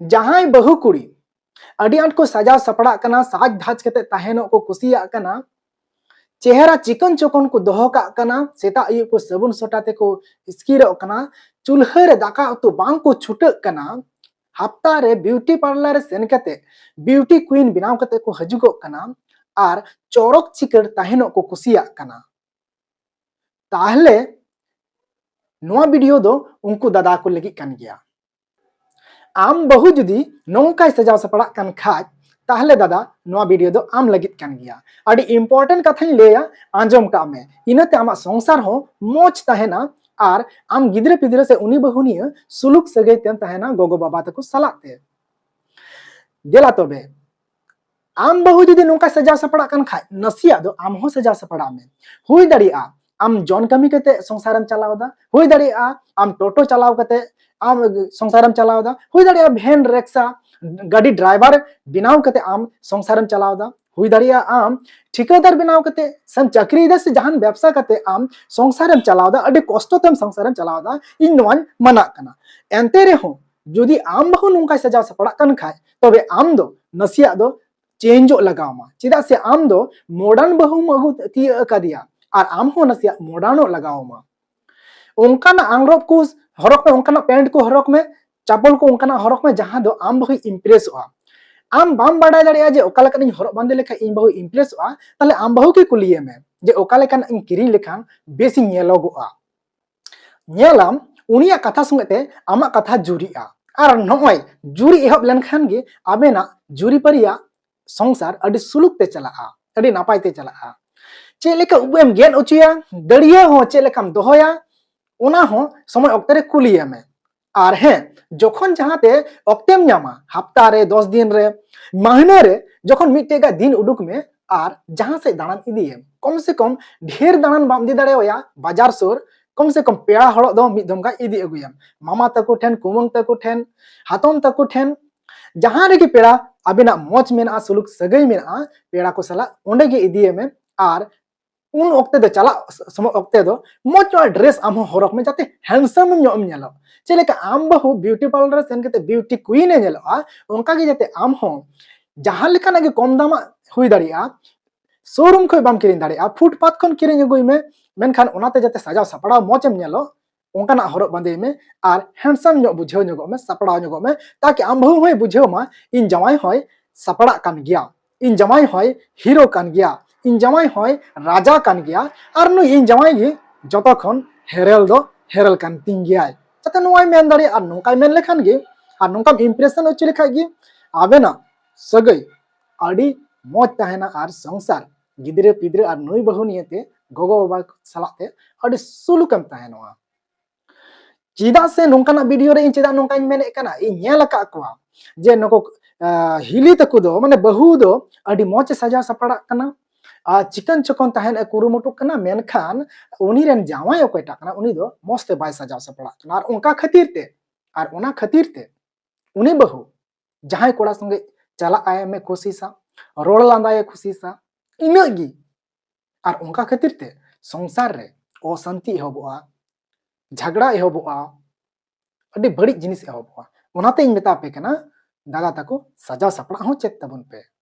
जहां बहु कुड़ी अड़ी आंट को सजा सपड़ा कना साज धाज कते ताहेनो को कुसिया कना चेहरा चिकन चोकन को दोहो का कना सेता आयु को सबुन सोटाते को स्कीरो कना चूल्हा रे दाका उतु बांग को छुटक कना हफ्ता रे ब्यूटी पार्लर सेन कते ब्यूटी क्वीन बनाव कते को हजुगो कना आर चोरक चिकड़ ताहेनो को कुसिया कना ताहले नोआ वीडियो दो उनको दादा को लगी कन गया आम बहु जुदी नौका सजाव सपड़ा कन खाज ताहले दादा नोआ वीडियो दो आम लगित कन गया अड़ी इम्पोर्टेंट कथा लेया आंजम का में इनते आमा संसार हो मोच तहेना आर आम गिद्रे पिद्रे से उनी बहुनिया सुलुक सगै तेन तहेना गोगो बाबा तको सलाते देला तोबे आम बहु जुदी नौका सजाव सपड़ा कन खाज नसिया दो आम हो सजाव सपड़ा में हुई दड़िया आम जॉन कमी कते संसारम चलावदा हुई दड़िया आम टोटो चलाव कते आम संसारम चलावदा हुई दड़िया भेन रिक्शा गाड़ी ड्राइवर बिनाव कते आम संसारम चलावदा हुई दड़िया आम ठिकादार बिनाव कते सम चाकरी दस जहान व्यवसाय कते आम संसारम चलावदा अडे कष्ट तम संसारम चलावदा इन नोन मना कना एंते रे हो जुदी आम बहु नोंका सजा सपड़ा कन खाय तबे आम दो नसिया दो चेंजो लगावमा चिदा से आम दो मॉडर्न बहु मगु ती अकादिया और आम हो नसिया मॉडर्नो लगावमा उनकाना आंग्रोब को हरक में उनकाना पैंट को हरक में चप्पल को उनकाना हरक में जहां दो आम बहु इम्प्रेस हुआ आम बाम बाड़ा दड़िया जे ओका लेकान हरक बांधे लेखा इन बहु इम्प्रेस हुआ ताले आम बहु के कुलिये में जे ओका लेकान इन किरिंग लेखान बेसी नेलोगोआ नेलाम उनिया कथा संगते आमा कथा जुरिया और नय जुरी एहब लेनखान गे आबेना जुरी परिया संसार अडी सुलुक ते चलाआ अडी नापाय ते चलाआ चे लेका उबेम गेन उचिया दड़िया हो चे लेकाम दोहोया उना हो समय अक्ते रे कुलिया में और है जखन जहाते अक्तेम न्यामा हफ्ता रे 10 दिन रे महीना रे जखन मिटेगा दिन उडुक में और जहां से दाणन इदिए कम से कम ढेर दाणन बाम दी दड़ेया बाजार सुर कम से कम पेड़ा हड़ दो मिद दम का इदी अगुया मामा तको ठेन कुमंग तको ठेन हातम तको ठेन जहां रे की पेड़ा अबिना मोच मेना सुलुक सगई मेना पेड़ा को सला ओंडे के इदिए में और उन वक्ते दो चला समय वक्ते दो मोच ड्रेस आम हरक में जाते हैंडसम ᱧᱚᱜ ᱮᱢ ᱧᱮᱞᱚᱜ चलेका आम बहु ब्यूटी पार्लर सेन कते ब्यूटी क्वीन ए ᱧᱮᱞᱚᱜᱼᱟ उनका के जाते आम हो जहां लेकाना के कम दाम हुई दड़िया शोरूम खय बाम किरिन दड़िया फुटपाथ खन किरिन अगुई में मेनखान ओनाते जाते सजाव सपड़ा मोच एम ᱧᱮᱞᱚᱜ उनकाना हरक बांधे में और हैंडसम ᱧᱚᱜ बुझेव ᱧᱚᱜᱚᱜ में सपड़ा ᱧᱚᱜᱚᱜ में ताकि आम बहु होय बुझेव मा इन जमाई होय सपड़ा कान गया इन जमाई होय हीरो कान गया इन जमाई होय राजा कान गया और नु इन जमाई गे जतो खन हेरेल दो हेरेल कान तिंग गया जाते नोय मेन दाड़ी और नोंकाय मेन लेखान गे और नोंकाम इंप्रेशन उच्च लेखा गे आबेना सगई अडी मोच तहेना और संसार गिद्रे पिद्रे और नई बहु नियते गोगो बाबा सलाते अडी सुलुकम तहेनवा चिदा से नोंकाना वीडियो रे इन चिदा नोंकाय मेने कना इन नेल का कोआ जे नको हिली तको दो माने बहु दो अडी मोच सजा सपड़ा कना चिकन चकन तहन कुरुमुटु कना मेनखान उनी रेन जावाय ओकयटा कना उनी दो मस्त बाय सजाव सपड़ा कना और उनका खातिर ते और ओना खातिर ते उनी बहु जहां कोड़ा संगे चला आए में खुशीसा रोड लांदाए खुशीसा इनगी और उनका खातिर ते संसार रे अशांति एहबोआ झगड़ा एहबोआ अडी बड़ी जिनिस एहबोआ ओनाते इन मेता पे कना दादा तको सजाव सपड़ा हो चेक तबन पे।